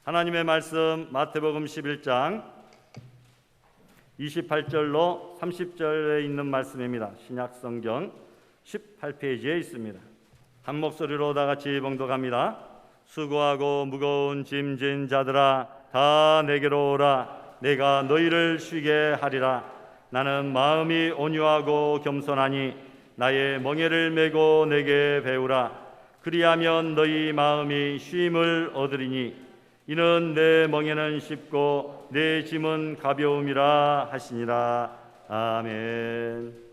하나님의 말씀 마태복음 11장 28절로 30절에 있는 말씀입니다. 신약성경 18페이지에 있습니다. 한 목소리로 다 같이 봉독합니다. 수고하고 무거운 짐진 자들아 다 내게로 오라. 내가 너희를 쉬게 하리라. 나는 마음이 온유하고 겸손하니 나의 멍에를 메고 내게 배우라. 그리하면 너희 마음이 쉼을 얻으리니 이는 내 멍에는 쉽고 내 짐은 가벼움이라 하시니라. 아멘.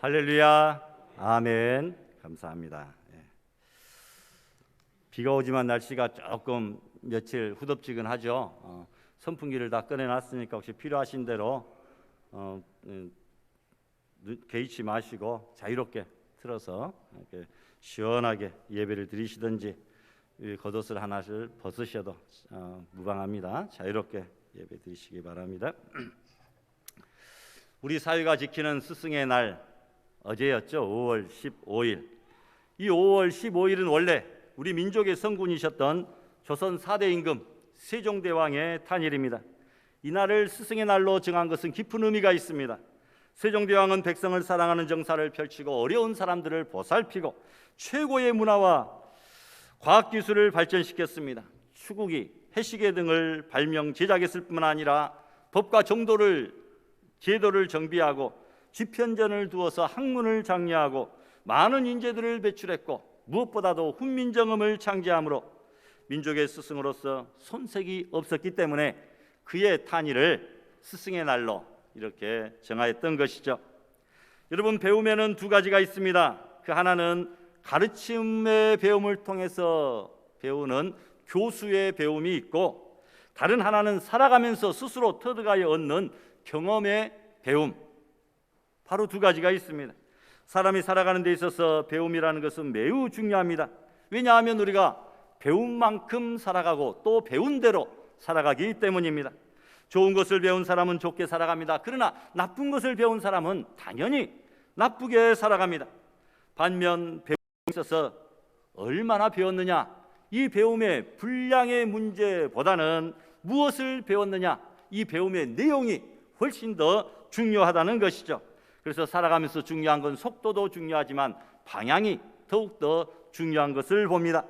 할렐루야. 아멘. 감사합니다. 비가 오지만 날씨가 조금 며칠 후덥지근하죠. 선풍기를 다 꺼내놨으니까 혹시 필요하신 대로 개의치 마시고 자유롭게 틀어서 이렇게 시원하게 예배를 드리시든지 겉옷을 하나를 벗으셔도 무방합니다. 자유롭게 예배 드리시기 바랍니다. 우리 사회가 지키는 스승의 날 어제였죠. 5월 15일. 이 5월 15일은 원래 우리 민족의 성군이셨던 조선 4대 임금 세종대왕의 탄일입니다. 이 날을 스승의 날로 정한 것은 깊은 의미가 있습니다. 세종대왕은 백성을 사랑하는 정사를 펼치고 어려운 사람들을 보살피고 최고의 문화와 과학기술을 발전시켰습니다. 추구기, 해시계 등을 발명 제작했을 뿐만 아니라 법과 정도를 제도를 정비하고 집현전을 두어서 학문을 장려하고 많은 인재들을 배출했고 무엇보다도 훈민정음을 창제함으로 민족의 스승으로서 손색이 없었기 때문에 그의 탄일을 스승의 날로 이렇게 정하였던 것이죠. 여러분, 배움에는 두 가지가 있습니다. 그 하나는 가르침의 배움을 통해서 배우는 교수의 배움이 있고, 다른 하나는 살아가면서 스스로 터득하여 얻는 경험의 배움, 바로 두 가지가 있습니다. 사람이 살아가는 데 있어서 배움이라는 것은 매우 중요합니다. 왜냐하면 우리가 배운 만큼 살아가고 또 배운 대로 살아가기 때문입니다. 좋은 것을 배운 사람은 좋게 살아갑니다. 그러나 나쁜 것을 배운 사람은 당연히 나쁘게 살아갑니다. 반면 배움에 있어서 얼마나 배웠느냐, 이 배움의 분량의 문제보다는 무엇을 배웠느냐, 이 배움의 내용이 훨씬 더 중요하다는 것이죠. 그래서 살아가면서 중요한 건 속도도 중요하지만 방향이 더욱더 중요한 것을 봅니다.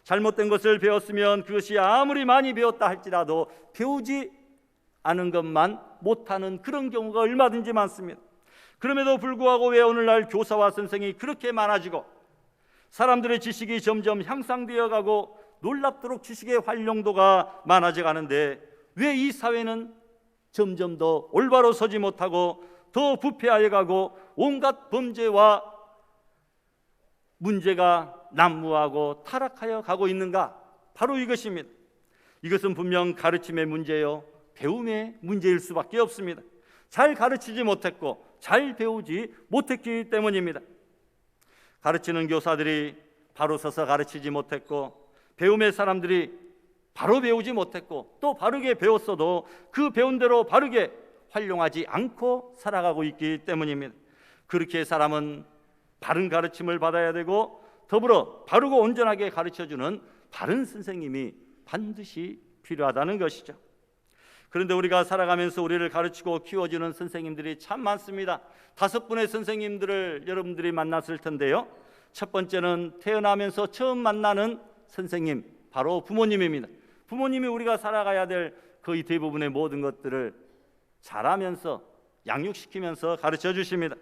잘못된 것을 배웠으면 그것이 아무리 많이 배웠다 할지라도 배우지 않은 것만 못하는 그런 경우가 얼마든지 많습니다. 그럼에도 불구하고 왜 오늘날 교사와 선생이 그렇게 많아지고 사람들의 지식이 점점 향상되어 가고 놀랍도록 지식의 활용도가 많아져 가는데 왜 이 사회는 점점 더 올바로 서지 못하고 더 부패하여 가고 온갖 범죄와 문제가 난무하고 타락하여 가고 있는가? 바로 이것입니다. 이것은 분명 가르침의 문제요, 배움의 문제일 수밖에 없습니다. 잘 가르치지 못했고 잘 배우지 못했기 때문입니다. 가르치는 교사들이 바로 서서 가르치지 못했고 배움의 사람들이 바로 배우지 못했고 또 바르게 배웠어도 그 배운 대로 바르게 활용하지 않고 살아가고 있기 때문입니다. 그렇게 사람은 바른 가르침을 받아야 되고 더불어 바르고 온전하게 가르쳐주는 바른 선생님이 반드시 필요하다는 것이죠. 그런데 우리가 살아가면서 우리를 가르치고 키워주는 선생님들이 참 많습니다. 5분의 선생님들을 여러분들이 만났을 텐데요, 첫 번째는 태어나면서 처음 만나는 선생님, 바로 부모님입니다. 부모님이 우리가 살아가야 될 거의 대부분의 모든 것들을 잘하면서 양육시키면서 가르쳐 주십니다.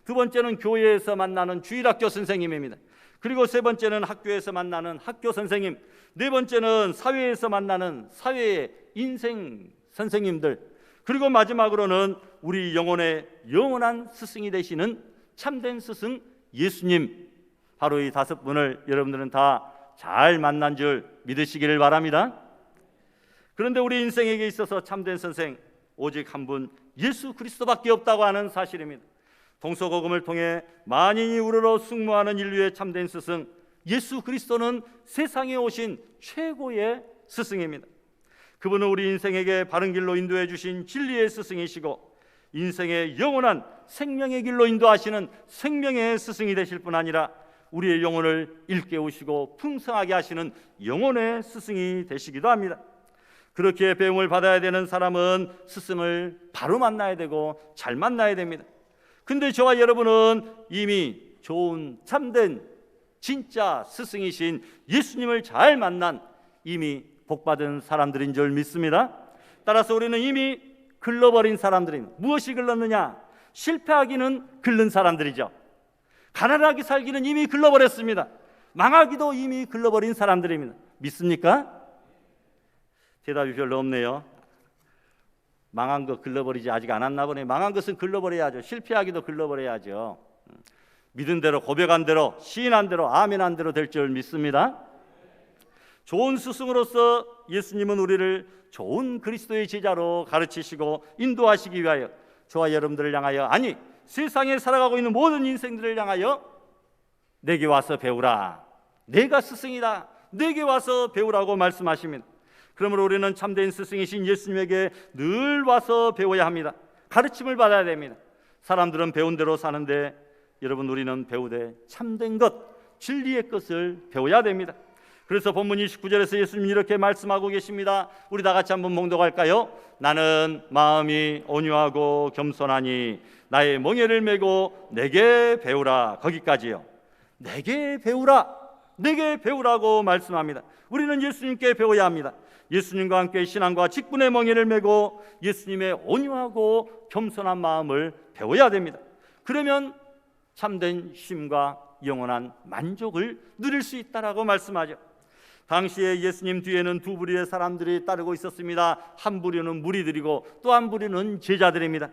두 번째는 교회에서 만나는 주일학교 선생님입니다. 그리고 세 번째는 학교에서 만나는 학교 선생님, 네 번째는 사회에서 만나는 사회의 인생 선생님들, 그리고 마지막으로는 우리 영혼의 영원한 스승이 되시는 참된 스승 예수님, 바로 이 5분을 여러분들은 다 잘 만난 줄 믿으시기를 바랍니다. 그런데 우리 인생에게 있어서 참된 선생 오직 한 분, 예수 그리스도밖에 없다고 하는 사실입니다. 동서고금을 통해 만인이 우러러 숙모하는 인류의 참된 스승 예수 그리스도는 세상에 오신 최고의 스승입니다. 그분은 우리 인생에게 바른 길로 인도해 주신 진리의 스승이시고 인생의 영원한 생명의 길로 인도하시는 생명의 스승이 되실 뿐 아니라 우리의 영혼을 일깨우시고 풍성하게 하시는 영혼의 스승이 되시기도 합니다. 그렇게 배움을 받아야 되는 사람은 스승을 바로 만나야 되고 잘 만나야 됩니다. 근데 저와 여러분은 이미 좋은 참된 진짜 스승이신 예수님을 잘 만난 이미 복받은 사람들인 줄 믿습니다. 따라서 우리는 이미 글러버린 사람들입니다. 무엇이 글렀느냐? 실패하기는 글른 사람들이죠. 가난하게 살기는 이미 글러버렸습니다. 망하기도 이미 글러버린 사람들입니다. 믿습니까? 대답이 별로 없네요. 망한 거 글러버리지 아직 안 왔나 보네. 망한 것은 글러버려야죠. 실패하기도 글러버려야죠. 믿은 대로, 고백한 대로, 시인한 대로, 아멘한 대로 될 줄 믿습니다. 좋은 스승으로서 예수님은 우리를 좋은 그리스도의 제자로 가르치시고 인도하시기 위하여 저와 여러분들을 향하여, 아니 세상에 살아가고 있는 모든 인생들을 향하여 내게 와서 배우라, 내가 스승이다, 내게 와서 배우라고 말씀하십니다. 그러므로 우리는 참된 스승이신 예수님에게 늘 와서 배워야 합니다. 가르침을 받아야 됩니다. 사람들은 배운 대로 사는데 여러분, 우리는 배우되 참된 것, 진리의 것을 배워야 됩니다. 그래서 본문 29절에서 예수님이 이렇게 말씀하고 계십니다. 우리 다 같이 한번 봉독할까요? 나는 마음이 온유하고 겸손하니 나의 멍에를 메고 내게 배우라. 거기까지요. 내게 배우라. 내게 배우라고 말씀합니다. 우리는 예수님께 배워야 합니다. 예수님과 함께 신앙과 직분의 멍에를 메고 예수님의 온유하고 겸손한 마음을 배워야 됩니다. 그러면 참된 쉼과 영원한 만족을 누릴 수 있다라고 말씀하죠. 당시에 예수님 뒤에는 두 부류의 사람들이 따르고 있었습니다. 한 부류는 무리들이고 또 한 부류는 제자들입니다.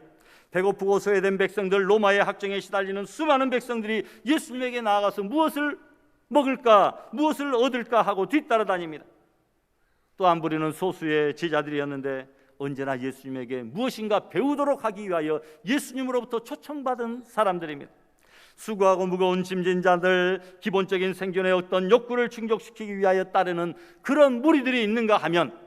배고프고 소외된 백성들, 로마의 학정에 시달리는 수많은 백성들이 예수님에게 나아가서 무엇을 먹을까, 무엇을 얻을까 하고 뒤따라다닙니다. 또 한 부류는 소수의 제자들이었는데 언제나 예수님에게 무엇인가 배우도록 하기 위하여 예수님으로부터 초청받은 사람들입니다. 수고하고 무거운 짐진 자들, 기본적인 생존의 어떤 욕구를 충족시키기 위하여 따르는 그런 무리들이 있는가 하면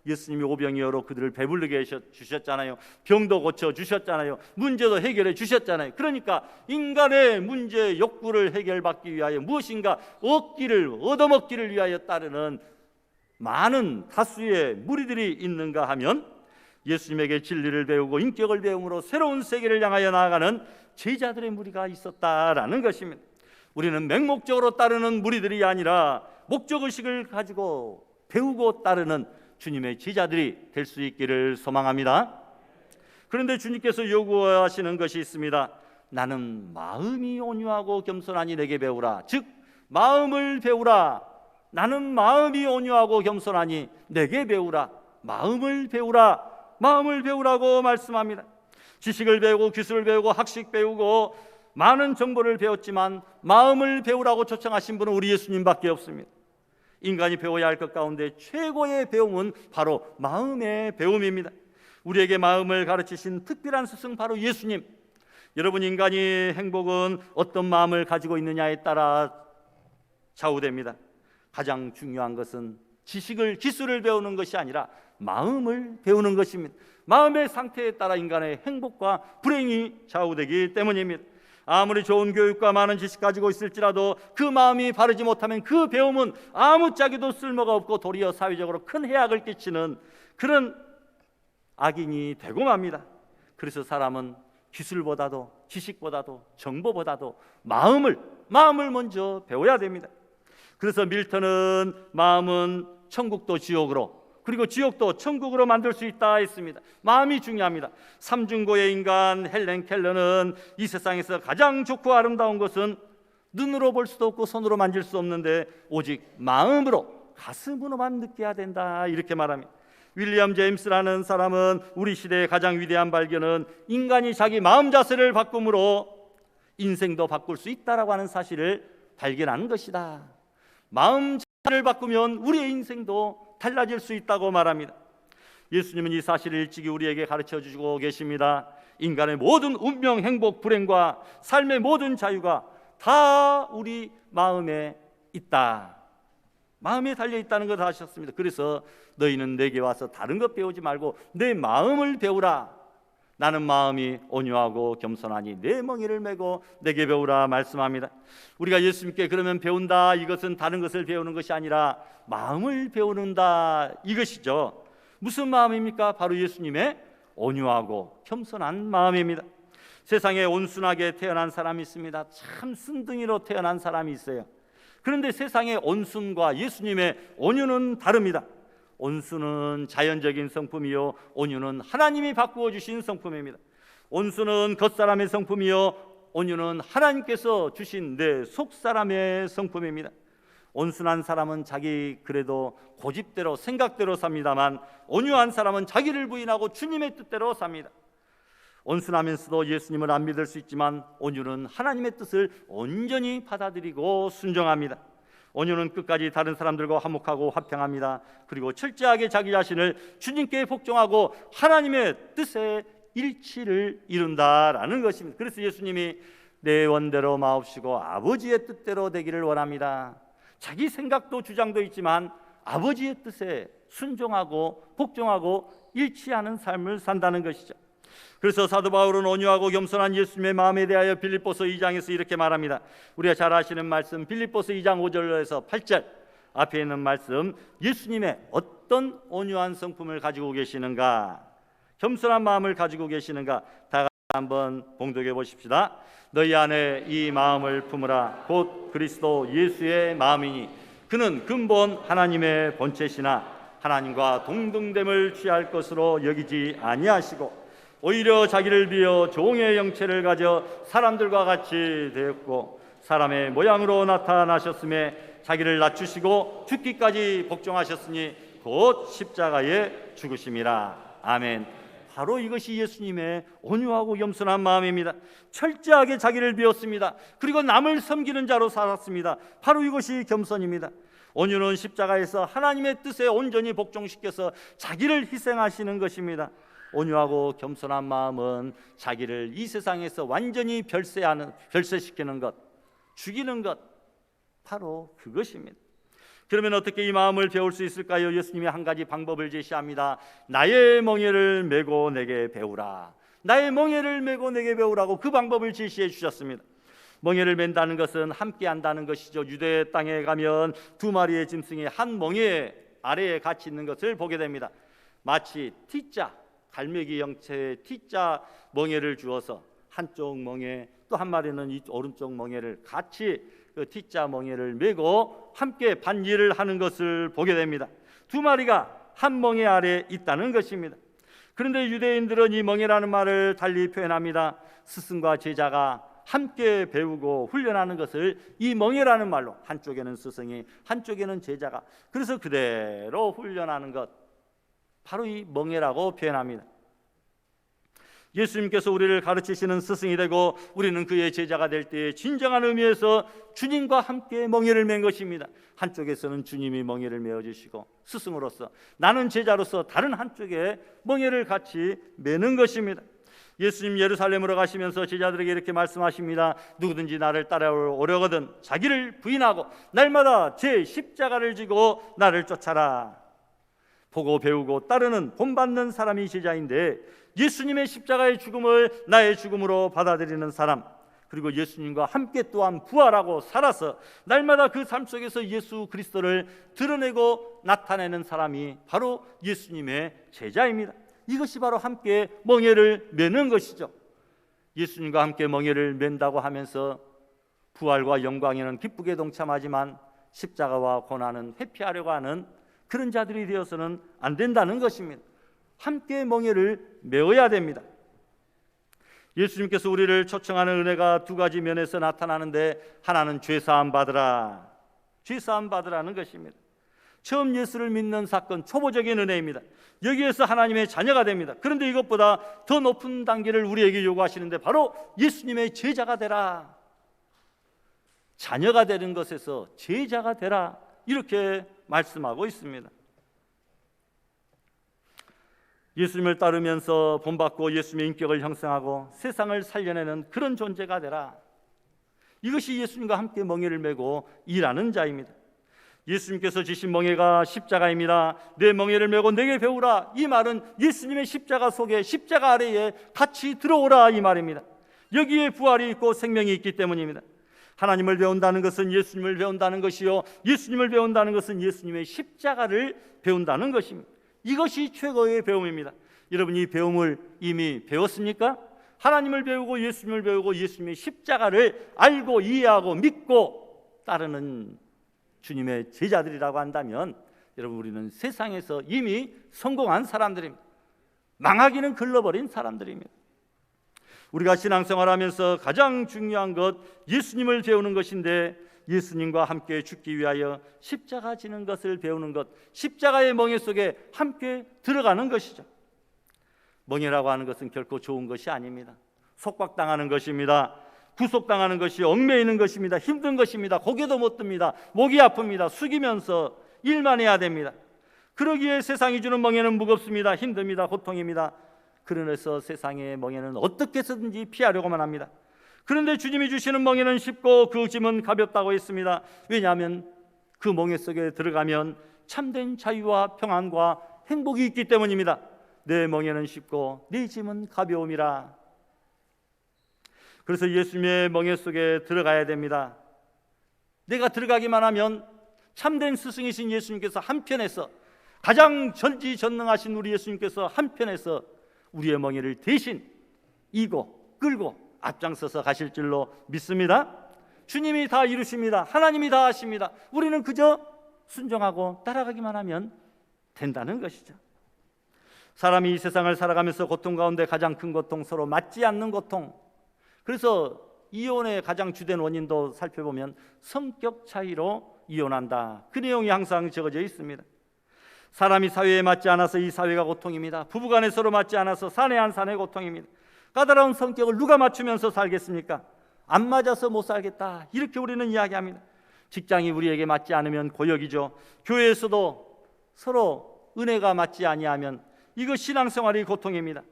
예수님이 오병이어로 그들을 배부르게 주셨잖아요. 병도 고쳐 주셨잖아요. 문제도 해결해 주셨잖아요. 그러니까 인간의 문제, 욕구를 해결받기 위하여 무엇인가 얻어먹기를 위하여 따르는 많은 다수의 무리들이 있는가 하면 예수님에게 진리를 배우고 인격을 배움으로 새로운 세계를 향하여 나아가는 제자들의 무리가 있었다라는 것입니다. 우리는 맹목적으로 따르는 무리들이 아니라 목적의식을 가지고 배우고 따르는 주님의 제자들이 될 수 있기를 소망합니다. 그런데 주님께서 요구하시는 것이 있습니다. 나는 마음이 온유하고 겸손하니 내게 배우라. 즉 마음을 배우라. 나는 마음이 온유하고 겸손하니 내게 배우라. 마음을 배우라. 마음을 배우라고 말씀합니다. 지식을 배우고 기술을 배우고 학식 배우고 많은 정보를 배웠지만 마음을 배우라고 초청하신 분은 우리 예수님밖에 없습니다. 인간이 배워야 할 것 가운데 최고의 배움은 바로 마음의 배움입니다. 우리에게 마음을 가르치신 특별한 스승 바로 예수님. 여러분, 인간이 행복은 어떤 마음을 가지고 있느냐에 따라 좌우됩니다. 가장 중요한 것은 지식을, 기술을 배우는 것이 아니라 마음을 배우는 것입니다. 마음의 상태에 따라 인간의 행복과 불행이 좌우되기 때문입니다. 아무리 좋은 교육과 많은 지식 가지고 있을지라도 그 마음이 바르지 못하면 그 배움은 아무짝에도 쓸모가 없고 도리어 사회적으로 큰 해악을 끼치는 그런 악인이 되고 맙니다. 그래서 사람은 기술보다도 지식보다도 정보보다도 마음을 먼저 배워야 됩니다. 그래서 밀턴은 마음은 천국도 지옥으로, 그리고 지옥도 천국으로 만들 수 있다 했습니다. 마음이 중요합니다. 삼중고의 인간 헬렌 켈러는 이 세상에서 가장 좋고 아름다운 것은 눈으로 볼 수도 없고 손으로 만질 수 없는데 오직 마음으로, 가슴으로만 느껴야 된다, 이렇게 말합니다. 윌리엄 제임스라는 사람은 우리 시대의 가장 위대한 발견은 인간이 자기 마음 자세를 바꿈으로 인생도 바꿀 수 있다라고 하는 사실을 발견한 것이다. 마음 자세를 바꾸면 우리의 인생도 달라질 수 있다고 말합니다. 예수님은 이 사실을 일찍이 우리에게 가르쳐 주시고 계십니다. 인간의 모든 운명, 행복, 불행과 삶의 모든 자유가 다 우리 마음에 있다. 마음에 달려 있다는 것을 하셨습니다. 그래서 너희는 내게 와서 다른 것 배우지 말고 내 마음을 배우라. 나는 마음이 온유하고 겸손하니 내 멍에를 메고 내게 배우라 말씀합니다. 우리가 예수님께 그러면 배운다, 이것은 다른 것을 배우는 것이 아니라 마음을 배우는다, 이것이죠. 무슨 마음입니까? 바로 예수님의 온유하고 겸손한 마음입니다. 세상에 온순하게 태어난 사람이 있습니다. 참 순둥이로 태어난 사람이 있어요. 그런데 세상의 온순과 예수님의 온유는 다릅니다. 온순은 자연적인 성품이요, 온유는 하나님이 바꾸어 주신 성품입니다. 온순은 겉사람의 성품이요, 온유는 하나님께서 주신 내 속사람의 성품입니다. 온순한 사람은 자기 그래도 고집대로 생각대로 삽니다만 온유한 사람은 자기를 부인하고 주님의 뜻대로 삽니다. 온순하면서도 예수님을 안 믿을 수 있지만 온유는 하나님의 뜻을 온전히 받아들이고 순종합니다. 온유는 끝까지 다른 사람들과 화목하고 화평합니다. 그리고 철저하게 자기 자신을 주님께 복종하고 하나님의 뜻에 일치를 이룬다라는 것입니다. 그래서 예수님이 내 원대로 마옵시고 아버지의 뜻대로 되기를 원합니다. 자기 생각도 주장도 있지만 아버지의 뜻에 순종하고 복종하고 일치하는 삶을 산다는 것이죠. 그래서 사도 바울은 온유하고 겸손한 예수님의 마음에 대하여 빌립보서 2장에서 이렇게 말합니다. 우리가 잘 아시는 말씀 빌립보서 2장 5절에서 8절 앞에 있는 말씀, 예수님의 어떤 온유한 성품을 가지고 계시는가, 겸손한 마음을 가지고 계시는가, 다 한번 봉독해 보십시다. 너희 안에 이 마음을 품으라. 곧 그리스도 예수의 마음이니 그는 근본 하나님의 본체시나 하나님과 동등됨을 취할 것으로 여기지 아니하시고 오히려 자기를 비어 종의 형체를 가져 사람들과 같이 되었고 사람의 모양으로 나타나셨음에 자기를 낮추시고 죽기까지 복종하셨으니 곧 십자가에 죽으심이라. 아멘. 바로 이것이 예수님의 온유하고 겸손한 마음입니다. 철저하게 자기를 비웠습니다. 그리고 남을 섬기는 자로 살았습니다. 바로 이것이 겸손입니다. 온유는 십자가에서 하나님의 뜻에 온전히 복종시켜서 자기를 희생하시는 것입니다. 온유하고 겸손한 마음은 자기를 이 세상에서 완전히 별세시키는 것, 죽이는 것, 바로 그것입니다. 그러면 어떻게 이 마음을 배울 수 있을까요? 예수님이 한 가지 방법을 제시합니다. 나의 멍에를 메고 내게 배우라. 나의 멍에를 메고 내게 배우라고 그 방법을 제시해 주셨습니다. 멍에를 맨다는 것은 함께 한다는 것이죠. 유대 땅에 가면 두 마리의 짐승이 한 멍에 아래에 같이 있는 것을 보게 됩니다. 마치 T자, 갈매기 형체의 T자 멍에를 주어서 한쪽 멍에 또 한 마리는 이 오른쪽 멍에를 같이 그 T자 멍에를 메고 함께 반일을 하는 것을 보게 됩니다. 두 마리가 한 멍에 아래에 있다는 것입니다. 그런데 유대인들은 이 멍에라는 말을 달리 표현합니다. 스승과 제자가 함께 배우고 훈련하는 것을 이 멍에라는 말로, 한쪽에는 스승이 한쪽에는 제자가, 그래서 그대로 훈련하는 것, 바로 이 멍에라고 표현합니다. 예수님께서 우리를 가르치시는 스승이 되고 우리는 그의 제자가 될 때의 진정한 의미에서 주님과 함께 멍에를 맨 것입니다. 한쪽에서는 주님이 멍에를 메어주시고 스승으로서, 나는 제자로서 다른 한쪽에 멍에를 같이 매는 것입니다. 예수님 예루살렘으로 가시면서 제자들에게 이렇게 말씀하십니다. 누구든지 나를 따라오려거든 자기를 부인하고 날마다 제 십자가를 지고 나를 쫓아라. 보고 배우고 따르는 본받는 사람이 제자인데, 예수님의 십자가의 죽음을 나의 죽음으로 받아들이는 사람, 그리고 예수님과 함께 또한 부활하고 살아서 날마다 그 삶 속에서 예수 그리스도를 드러내고 나타내는 사람이 바로 예수님의 제자입니다. 이것이 바로 함께 멍에를 매는 것이죠. 예수님과 함께 멍에를 맨다고 하면서 부활과 영광에는 기쁘게 동참하지만 십자가와 고난은 회피하려고 하는 그런 자들이 되어서는 안 된다는 것입니다. 함께 멍에를 메어야 됩니다. 예수님께서 우리를 초청하는 은혜가 두 가지 면에서 나타나는데, 하나는 죄사함 받으라, 죄사함 받으라는 것입니다. 처음 예수를 믿는 사건, 초보적인 은혜입니다. 여기에서 하나님의 자녀가 됩니다. 그런데 이것보다 더 높은 단계를 우리에게 요구하시는데 바로 예수님의 제자가 되라. 자녀가 되는 것에서 제자가 되라, 이렇게 말씀하고 있습니다. 예수님을 따르면서 본받고 예수님의 인격을 형성하고 세상을 살려내는 그런 존재가 되라. 이것이 예수님과 함께 멍에를 메고 일하는 자입니다. 예수님께서 지신 멍에가 십자가입니다. 내 멍에를 메고 내게 배우라. 이 말은 예수님의 십자가 속에, 십자가 아래에 같이 들어오라, 이 말입니다. 여기에 부활이 있고 생명이 있기 때문입니다. 하나님을 배운다는 것은 예수님을 배운다는 것이요, 예수님을 배운다는 것은 예수님의 십자가를 배운다는 것입니다. 이것이 최고의 배움입니다. 여러분, 이 배움을 이미 배웠습니까? 하나님을 배우고 예수님을 배우고 예수님의 십자가를 알고 이해하고 믿고 따르는 주님의 제자들이라고 한다면, 여러분, 우리는 세상에서 이미 성공한 사람들입니다. 망하기는 글러버린 사람들입니다. 우리가 신앙생활하면서 가장 중요한 것, 예수님을 배우는 것인데, 예수님과 함께 죽기 위하여 십자가 지는 것을 배우는 것, 십자가의 멍에 속에 함께 들어가는 것이죠. 멍에라고 하는 것은 결코 좋은 것이 아닙니다. 속박당하는 것입니다. 구속당하는 것이, 얽매이는 것입니다. 힘든 것입니다. 고개도 못 듭니다. 목이 아픕니다. 숙이면서 일만 해야 됩니다. 그러기에 세상이 주는 멍에는 무겁습니다. 힘듭니다. 고통입니다. 그러면서 세상의 멍에는 어떻게 해서든지 피하려고만 합니다. 그런데 주님이 주시는 멍에는 쉽고 그 짐은 가볍다고 했습니다. 왜냐하면 그 멍에 속에 들어가면 참된 자유와 평안과 행복이 있기 때문입니다. 내 멍에는 쉽고 내 짐은 가벼움이라. 그래서 예수님의 멍에 속에 들어가야 됩니다. 내가 들어가기만 하면 참된 스승이신 예수님께서 한편에서, 가장 전지전능하신 우리 예수님께서 한편에서 우리의 멍에를 대신 이고 끌고 앞장서서 가실 줄로 믿습니다. 주님이 다 이루십니다. 하나님이 다 하십니다. 우리는 그저 순종하고 따라가기만 하면 된다는 것이죠. 사람이 이 세상을 살아가면서 고통 가운데 가장 큰 고통, 서로 맞지 않는 고통. 그래서 이혼의 가장 주된 원인도 살펴보면 성격 차이로 이혼한다. 그 내용이 항상 적어져 있습니다. 사람이 사회에 맞지 않아서 이 사회가 고통입니다. 부부간에 서로 맞지 않아서 사내 한 사내 고통입니다. 까다로운 성격을 누가 맞추면서 살겠습니까? 안 맞아서 못 살겠다, 이렇게 우리는 이야기합니다. 직장이 우리에게 맞지 않으면 고역이죠. 교회에서도 서로 은혜가 맞지 아니하면 이거 신앙생활이 고통입니다.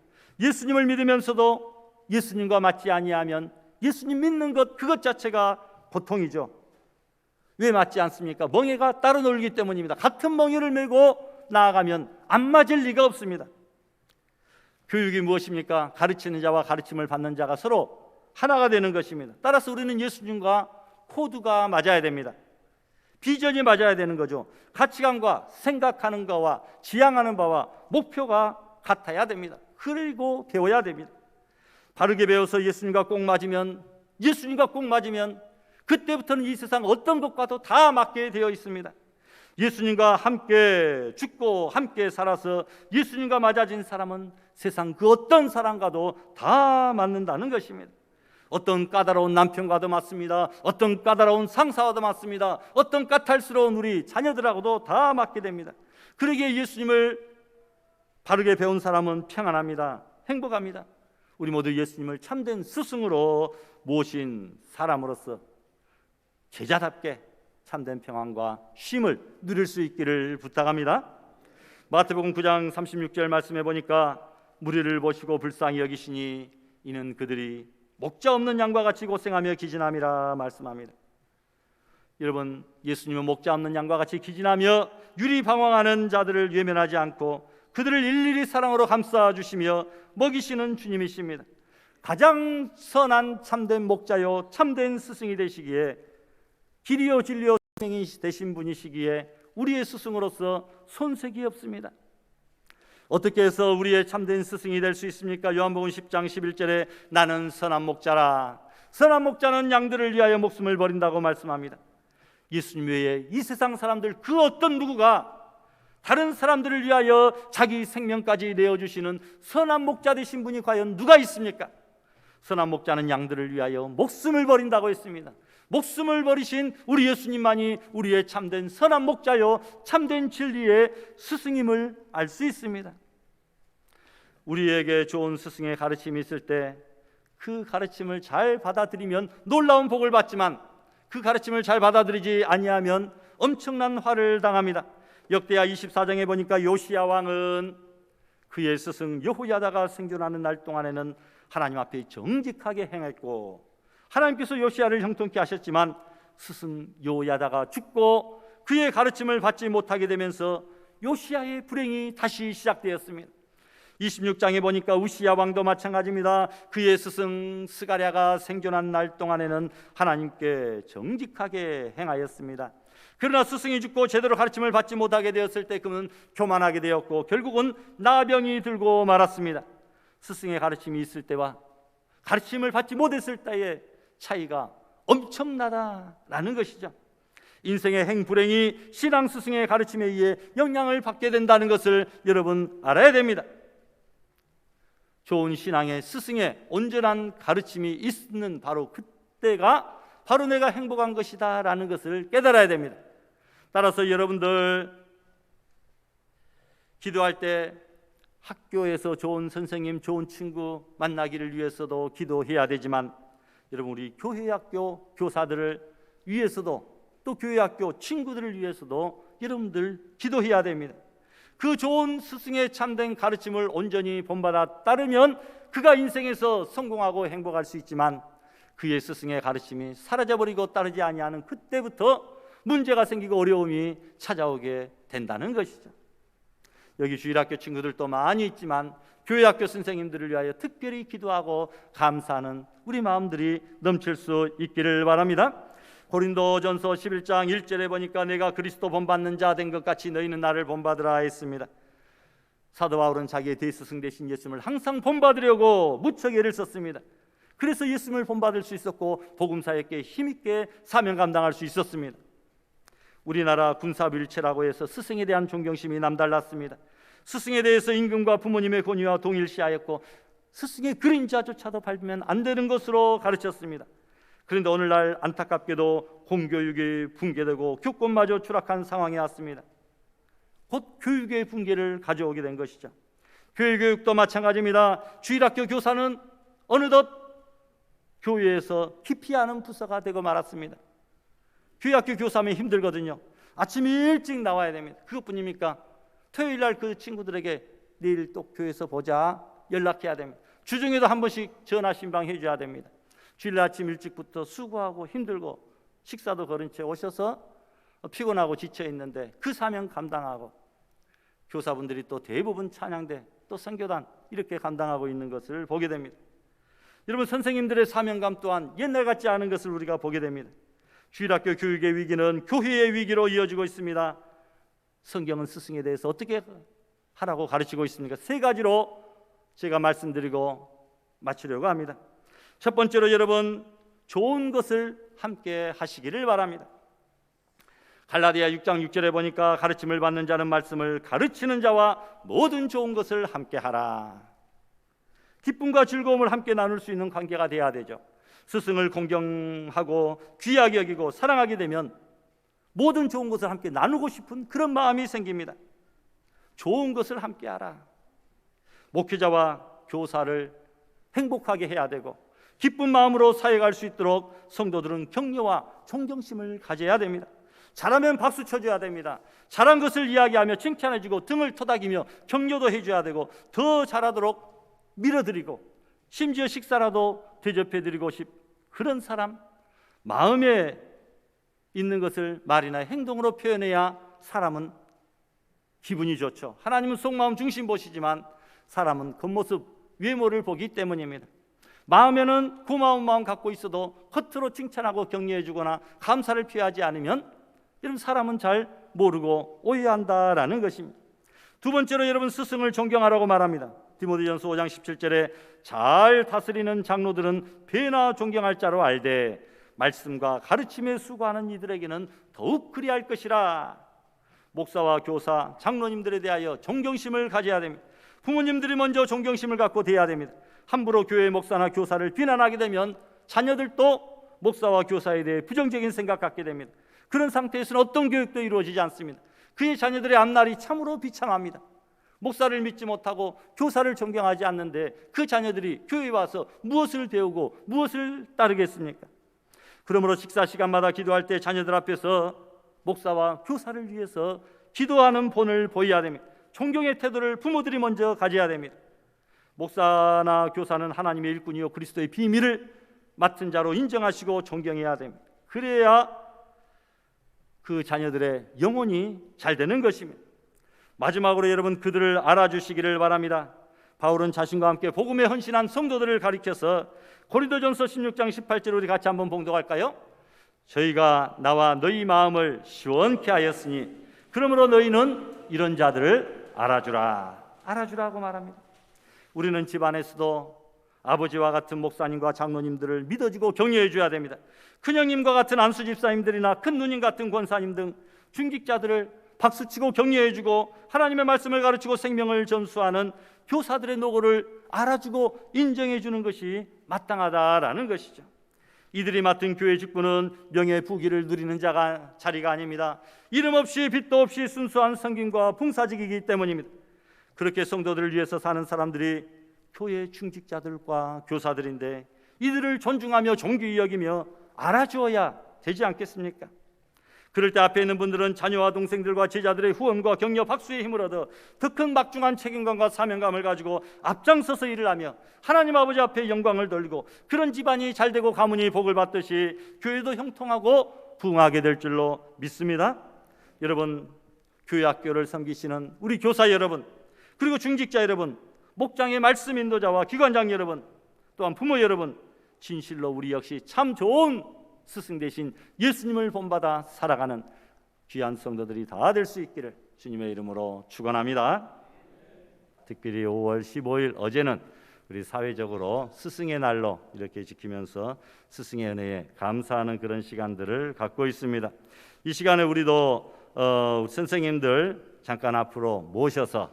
예수님을 믿으면서도 예수님과 맞지 아니하면 예수님 믿는 것 그것 자체가 고통이죠. 왜 맞지 않습니까? 멍에가 따로 놀기 때문입니다. 같은 멍에를 메고 나아가면 안 맞을 리가 없습니다. 교육이 무엇입니까? 가르치는 자와 가르침을 받는 자가 서로 하나가 되는 것입니다. 따라서 우리는 예수님과 코드가 맞아야 됩니다. 비전이 맞아야 되는 거죠. 가치관과 생각하는 거와 지향하는 바와 목표가 같아야 됩니다. 그리고 배워야 됩니다. 바르게 배워서 예수님과 꼭 맞으면 그때부터는 이 세상 어떤 것과도 다 맞게 되어 있습니다. 예수님과 함께 죽고 함께 살아서 예수님과 맞아진 사람은 세상 그 어떤 사람과도 다 맞는다는 것입니다. 어떤 까다로운 남편과도 맞습니다. 어떤 까다로운 상사와도 맞습니다. 어떤 까탈스러운 우리 자녀들하고도 다 맞게 됩니다. 그러기에 예수님을 바르게 배운 사람은 평안합니다. 행복합니다. 우리 모두 예수님을 참된 스승으로 모신 사람으로서 제자답게 참된 평안과 쉼을 누릴 수 있기를 부탁합니다. 마태복음 9장 36절 말씀해 보니까 무리를 보시고 불쌍히 여기시니 이는 그들이 목자 없는 양과 같이 고생하며 기진함이라 말씀합니다. 여러분, 예수님은 목자 없는 양과 같이 기진하며 유리방황하는 자들을 외면하지 않고 그들을 일일이 사랑으로 감싸주시며 먹이시는 주님이십니다. 가장 선한 참된 목자요 참된 스승이 되시기에, 길이요 진리요 생이 되신 분이시기에 우리의 스승으로서 손색이 없습니다. 어떻게 해서 우리의 참된 스승이 될 수 있습니까? 요한복음 10장 11절에 나는 선한 목자라. 선한 목자는 양들을 위하여 목숨을 버린다고 말씀합니다. 예수님 외에 이 세상 사람들 그 어떤 누구가 다른 사람들을 위하여 자기 생명까지 내어주시는 선한 목자 되신 분이 과연 누가 있습니까? 선한 목자는 양들을 위하여 목숨을 버린다고 했습니다. 목숨을 버리신 우리 예수님만이 우리의 참된 선한 목자요 참된 진리의 스승임을 알 수 있습니다. 우리에게 좋은 스승의 가르침이 있을 때 그 가르침을 잘 받아들이면 놀라운 복을 받지만 그 가르침을 잘 받아들이지 아니하면 엄청난 화를 당합니다. 역대하 24장에 보니까 요시야 왕은 그의 스승 여호야다가 생존하는 날 동안에는 하나님 앞에 정직하게 행했고 하나님께서 요시야를 형통케 하셨지만 스승 여호야다가 죽고 그의 가르침을 받지 못하게 되면서 요시야의 불행이 다시 시작되었습니다. 26장에 보니까 우시야 왕도 마찬가지입니다. 그의 스승 스가랴가 생존한 날 동안에는 하나님께 정직하게 행하였습니다. 그러나 스승이 죽고 제대로 가르침을 받지 못하게 되었을 때 그는 교만하게 되었고 결국은 나병이 들고 말았습니다. 스승의 가르침이 있을 때와 가르침을 받지 못했을 때의 차이가 엄청나다라는 것이죠. 인생의 행불행이 신앙 스승의 가르침에 의해 영향을 받게 된다는 것을 여러분 알아야 됩니다. 좋은 신앙의 스승의 온전한 가르침이 있는 바로 그때가 바로 내가 행복한 것이다 라는 것을 깨달아야 됩니다. 따라서 여러분들 기도할 때 학교에서 좋은 선생님, 좋은 친구 만나기를 위해서도 기도해야 되지만 여러분 우리 교회학교 교사들을 위해서도 또 교회학교 친구들을 위해서도 여러분들 기도해야 됩니다. 그 좋은 스승의 참된 가르침을 온전히 본받아 따르면 그가 인생에서 성공하고 행복할 수 있지만 그의 스승의 가르침이 사라져버리고 따르지 아니하는 그때부터 문제가 생기고 어려움이 찾아오게 된다는 것이죠. 여기 주일학교 친구들도 많이 있지만 교회학교 선생님들을 위하여 특별히 기도하고 감사하는 우리 마음들이 넘칠 수 있기를 바랍니다. 고린도전서 11장 1절에 보니까 내가 그리스도 본받는 자 된 것 같이 너희는 나를 본받으라 했습니다. 사도 바울은 자기의 대스승 되신 예수님을 항상 본받으려고 무척 애를 썼습니다. 그래서 예수님을 본받을 수 있었고 복음사역에 힘있게 사명 감당할 수 있었습니다. 우리나라 군사일체라고 해서 스승에 대한 존경심이 남달랐습니다. 스승에 대해서 임금과 부모님의 권위와 동일시하였고 스승의 그림자조차도 밟으면 안 되는 것으로 가르쳤습니다. 그런데 오늘날 안타깝게도 공교육이 붕괴되고 교권마저 추락한 상황이 왔습니다. 곧 교육의 붕괴를 가져오게 된 것이죠. 교육도 마찬가지입니다. 주일학교 교사는 어느덧 교회에서 기피하는 부서가 되고 말았습니다. 교회학교 교사면 힘들거든요. 아침 일찍 나와야 됩니다. 그것뿐입니까? 토요일날 그 친구들에게 내일 또 교회에서 보자 연락해야 됩니다. 주중에도 한 번씩 전화 신방 해줘야 됩니다. 주일 아침 일찍부터 수고하고 힘들고 식사도 거른 채 오셔서 피곤하고 지쳐 있는데 그 사명 감당하고 교사분들이 또 대부분 찬양대 또 선교단 이렇게 감당하고 있는 것을 보게 됩니다. 여러분, 선생님들의 사명감 또한 옛날 같지 않은 것을 우리가 보게 됩니다. 주일학교 교육의 위기는 교회의 위기로 이어지고 있습니다. 성경은 스승에 대해서 어떻게 하라고 가르치고 있습니까? 세 가지로 제가 말씀드리고 마치려고 합니다. 첫 번째로 여러분, 좋은 것을 함께 하시기를 바랍니다. 갈라디아 6장 6절에 보니까 가르침을 받는 자는 말씀을 가르치는 자와 모든 좋은 것을 함께 하라. 기쁨과 즐거움을 함께 나눌 수 있는 관계가 돼야 되죠. 스승을 공경하고 귀하게 여기고 사랑하게 되면 모든 좋은 것을 함께 나누고 싶은 그런 마음이 생깁니다. 좋은 것을 함께 하라. 목회자와 교사를 행복하게 해야 되고 기쁜 마음으로 사역할 수 있도록 성도들은 격려와 존경심을 가져야 됩니다. 잘하면 박수 쳐줘야 됩니다. 잘한 것을 이야기하며 칭찬해주고 등을 토닥이며 격려도 해줘야 되고 더 잘하도록 밀어드리고 심지어 식사라도 대접해드리고 그런 사람, 마음에 있는 것을 말이나 행동으로 표현해야 사람은 기분이 좋죠. 하나님은 속마음 중심 보시지만 사람은 겉모습 외모를 보기 때문입니다. 마음에는 고마운 마음 갖고 있어도 겉으로 칭찬하고 격려해주거나 감사를 표하지 않으면 여러분 사람은 잘 모르고 오해한다라는 것입니다. 두 번째로 여러분, 스승을 존경하라고 말합니다. 디모데전서 5장 17절에 잘 다스리는 장로들은 배나 존경할 자로 알되 말씀과 가르침에 수고하는 이들에게는 더욱 그리할 것이라. 목사와 교사, 장로님들에 대하여 존경심을 가져야 됩니다. 부모님들이 먼저 존경심을 갖고 대해야 됩니다. 함부로 교회 목사나 교사를 비난하게 되면 자녀들도 목사와 교사에 대해 부정적인 생각 갖게 됩니다. 그런 상태에서는 어떤 교육도 이루어지지 않습니다. 그의 자녀들의 앞날이 참으로 비참합니다. 목사를 믿지 못하고 교사를 존경하지 않는데 그 자녀들이 교회에 와서 무엇을 배우고 무엇을 따르겠습니까? 그러므로 식사 시간마다 기도할 때 자녀들 앞에서 목사와 교사를 위해서 기도하는 본을 보여야 됩니다. 존경의 태도를 부모들이 먼저 가져야 됩니다. 목사나 교사는 하나님의 일꾼이요 그리스도의 비밀을 맡은 자로 인정하시고 존경해야 됩니다. 그래야 그 자녀들의 영혼이 잘 되는 것입니다. 마지막으로 여러분, 그들을 알아주시기를 바랍니다. 바울은 자신과 함께 복음에 헌신한 성도들을 가리켜서 고린도전서 16장 18절 우리 같이 한번 봉독할까요? 저희가 나와 너희 마음을 시원케 하였으니 그러므로 너희는 이런 자들을 알아주라. 알아주라고 말합니다. 우리는 집안에서도 아버지와 같은 목사님과 장로님들을 믿어주고 격려해 줘야 됩니다. 큰형님과 같은 안수 집사님들이나 큰 누님 같은 권사님 등 중직자들을 박수치고 격려해주고 하나님의 말씀을 가르치고 생명을 전수하는 교사들의 노고를 알아주고 인정해주는 것이 마땅하다라는 것이죠. 이들이 맡은 교회 직분은 명예 부귀를 누리는 자리가 아닙니다. 이름 없이 빚도 없이 순수한 섬김과 봉사직이기 때문입니다. 그렇게 성도들을 위해서 사는 사람들이 교회 중직자들과 교사들인데 이들을 존중하며 존귀히 여기며 알아주어야 되지 않겠습니까? 그럴 때 앞에 있는 분들은 자녀와 동생들과 제자들의 후원과 격려, 박수의 힘을 얻어 더 큰 막중한 책임감과 사명감을 가지고 앞장서서 일을 하며 하나님 아버지 앞에 영광을 돌리고 그런 집안이 잘되고 가문이 복을 받듯이 교회도 형통하고 부흥하게 될 줄로 믿습니다. 여러분, 교회 학교를 섬기시는 우리 교사 여러분, 그리고 중직자 여러분, 목장의 말씀 인도자와 기관장 여러분, 또한 부모 여러분, 진실로 우리 역시 참 좋은 스승 대신 예수님을 본받아 살아가는 귀한 성도들이 다 될 수 있기를 주님의 이름으로 축원합니다. 특별히 5월 15일 어제는 우리 사회적으로 스승의 날로 이렇게 지키면서 스승의 은혜에 감사하는 그런 시간들을 갖고 있습니다. 이 시간에 우리도 선생님들 잠깐 앞으로 모셔서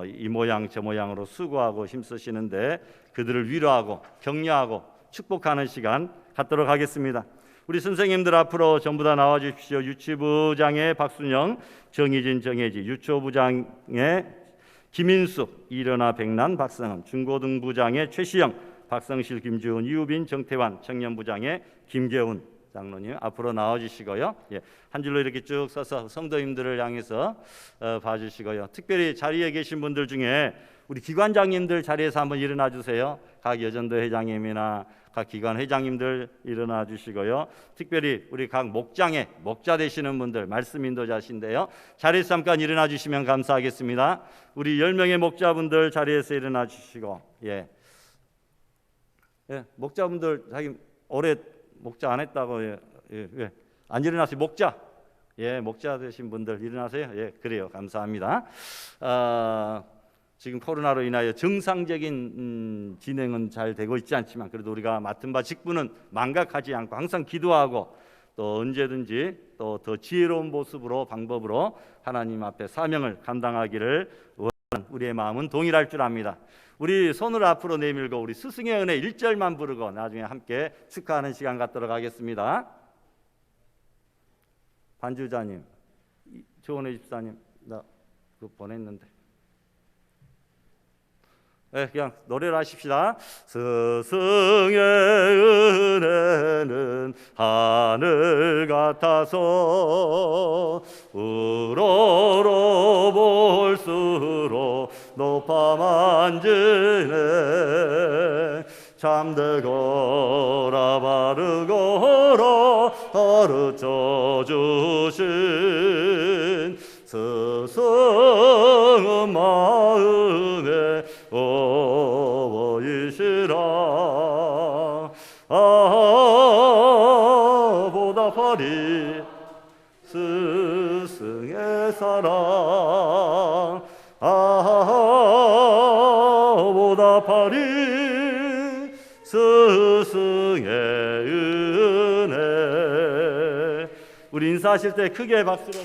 이 모양 저 모양으로 수고하고 힘쓰시는데 그들을 위로하고 격려하고 축복하는 시간 갖도록 하겠습니다. 우리 선생님들 앞으로 전부 다 나와 주십시오. 유치부장의 박순영, 정희진, 정혜지, 유초부장의 김인숙, 이련아, 백란, 박성은, 중고등부장의 최시영, 박성실, 김주은, 이우빈, 정태환, 청년부장의 김계훈 장로님 앞으로 나와주시고요. 예, 한 줄로 이렇게 쭉 서서 성도님들을 향해서 봐주시고요. 특별히 자리에 계신 분들 중에 우리 기관장님들 자리에서 한번 일어나 주세요. 각 여전도 회장님이나 각 기관 회장님들 일어나 주시고요. 특별히 우리 각 목장에 목자 되시는 분들 말씀 인도자신데요. 자리에서 잠깐 일어나 주시면 감사하겠습니다. 우리 10명의 목자분들 자리에서 일어나 주시고, 예, 목자분들 자기 올해 목자 안 했다고, 안 일어나세요? 목자, 목자 되신 분들 일어나세요. 그래요. 감사합니다. 지금 코로나로 인하여 정상적인 진행은 잘 되고 있지 않지만 그래도 우리가 맡은 바 직분은 망각하지 않고 항상 기도하고 또 언제든지 또 더 지혜로운 모습으로 방법으로 하나님 앞에 사명을 감당하기를 원하는 우리의 마음은 동일할 줄 압니다. 우리 손을 앞으로 내밀고 우리 스승의 은혜 1절만 부르고 나중에 함께 축하하는 시간 갖도록 하겠습니다. 반주자님, 조은혜 집사님, 나 그거 보냈는데. 그냥 노래를 하십시다. 스승의 은혜는 하늘 같아서 우러러 볼수록 높아 만지네. 참되거라 바르거라 가르쳐 주신 스승은 마음에 보이시라. 보답하리 스승의 사랑. 보답하리 스승의 은혜. 우리 인사하실 때 크게 박수로